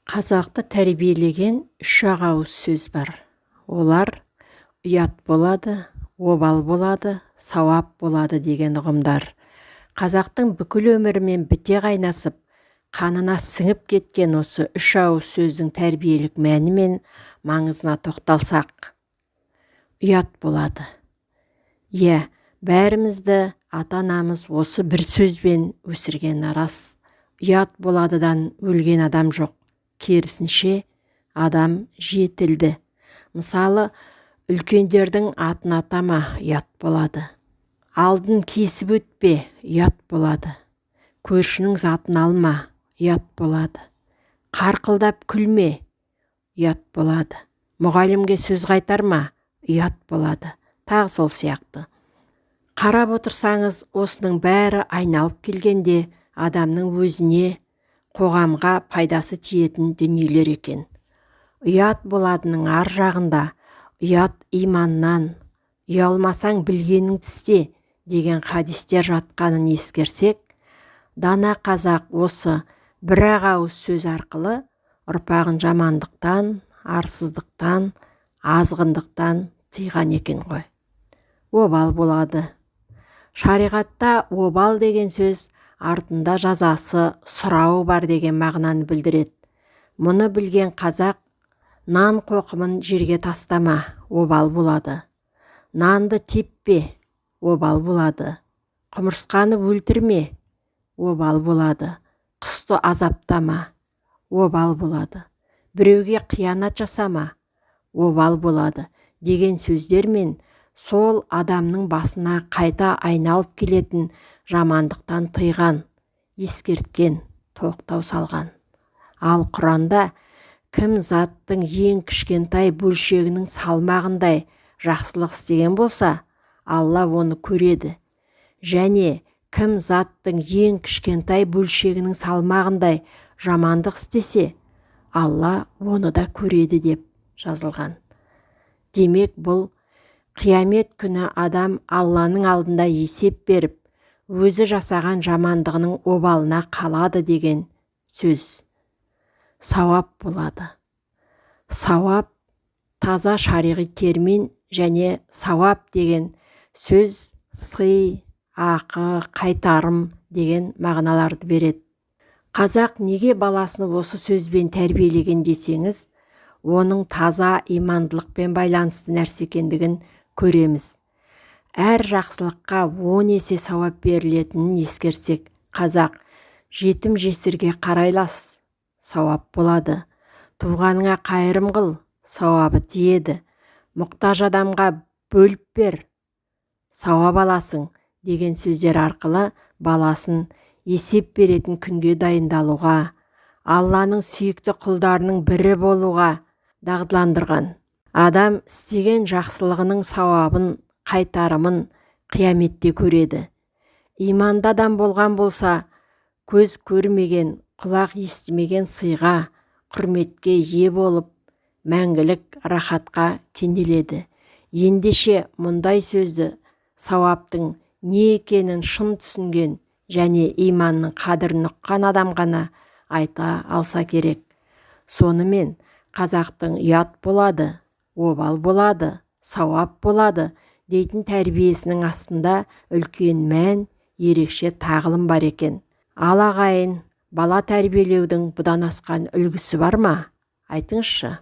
Қазақты тәрбиелеген үш ауыз сөз бар. Олар ұят болады, обал болады, сауап болады деген ұғымдар. Қазақтың бүкіл өмірімен біте қайнасып, қанына сіңіп кеткен осы үш ауыз сөздің тәрбиелік мәні мен маңызына тоқталсақ. Ұят болады. Иә, бәрімізді ата-анамыз осы бір сөзбен өсірген рас. Ұят боладыдан өлген адам жоқ. Керісінше, адам жетілді. Мысалы, үлкендердің атын атама, ұят болады. Алдын кесіп өтпе, ұят болады. Көршінің затын алма, ұят болады. Қарқылдап күлме, ұят болады. Мұғалімге сөз қайтарма, ұят болады. Тағы сол сияқты. Қарап отырсаңыз, осының бәрі айналып келгенде адамның өзіне, қоғамға пайдасы тиетін дүниелер екен. Ұят боладының ар жағында ұят иманнан, ұялмасаң білгенің істе деген хадистер жатқанын ескерсек, дана қазақ осы бір ауыз сөз арқылы ұрпағын жамандықтан, арсыздықтан, азғындықтан тыйған екен ғой. Обал болады. Шариғатта обал деген сөз артында жазасы, сұрауы бар деген мағынаны білдіреді. Мұны білген қазақ нан қоқымын жерге тастама, обал болады. Нанды теппе, обал болады. Құмырсқаны өлтірме, обал болады. Құсты азаптама, обал болады. Біреуге қиянат жасама, обал болады деген сөздермен сол адамның басына қайта айналып келетін жамандықтан тыйған, ескерткен, тоқтау салған. Ал Құранда кім заттың ең кішкентай бөлшегінің салмағындай жақсылық істеген болса, Алла оны көреді. Және кім заттың ең кішкентай бөлшегінің салмағындай жамандық істесе, Алла оны да көреді деп жазылған. Демек, бұл қиямет күні адам Алланың алдында есеп беріп, өзі жасаған жамандығының обалына қалады деген сөз. Сауап болады. Сауап таза шариғи термин, және сауап деген сөз сый, ақы, қайтарым деген мағыналарды береді. Қазақ неге баласын осы сөзбен тәрбиелеген десеңіз, оның таза имандылықпен байланысты нәрсе екендігін көреміз. Әр жақсылыққа 10 есе сауап берілетінін ескерсек, қазақ жетім жесірге қарайлас, сауап болады. Туғаныңа қайырым қыл, сауабы тиеді. Мұқтаж адамға бөліп бер, сауап аласың деген сөздер арқылы баласын есеп беретін күнге дайындалуға, Алланың сүйікті құлдарының бірі болуға дағдыландырған. Адам істеген жақсылығының сауабын, қайтарымын қияметте көреді. Иманды адам болған болса, көз көрмеген, құлақ естімеген сыйға, құрметке ие болып, мәңгілік рахатқа кенеледі. Ендеше мұндай сөзді сауаптың не екенін шын түсінген және иманның қадірін ұққан адам ғана айта алса керек. Сонымен қазақтың ұят болады, обал болады, сауап болады дейтін тәрбиесінің астында үлкен мән, ерекше тағылым бар екен. Ал ағайын, бала тәрбиелеудің бұдан асқан үлгісі бар ма? Айтыңызшы.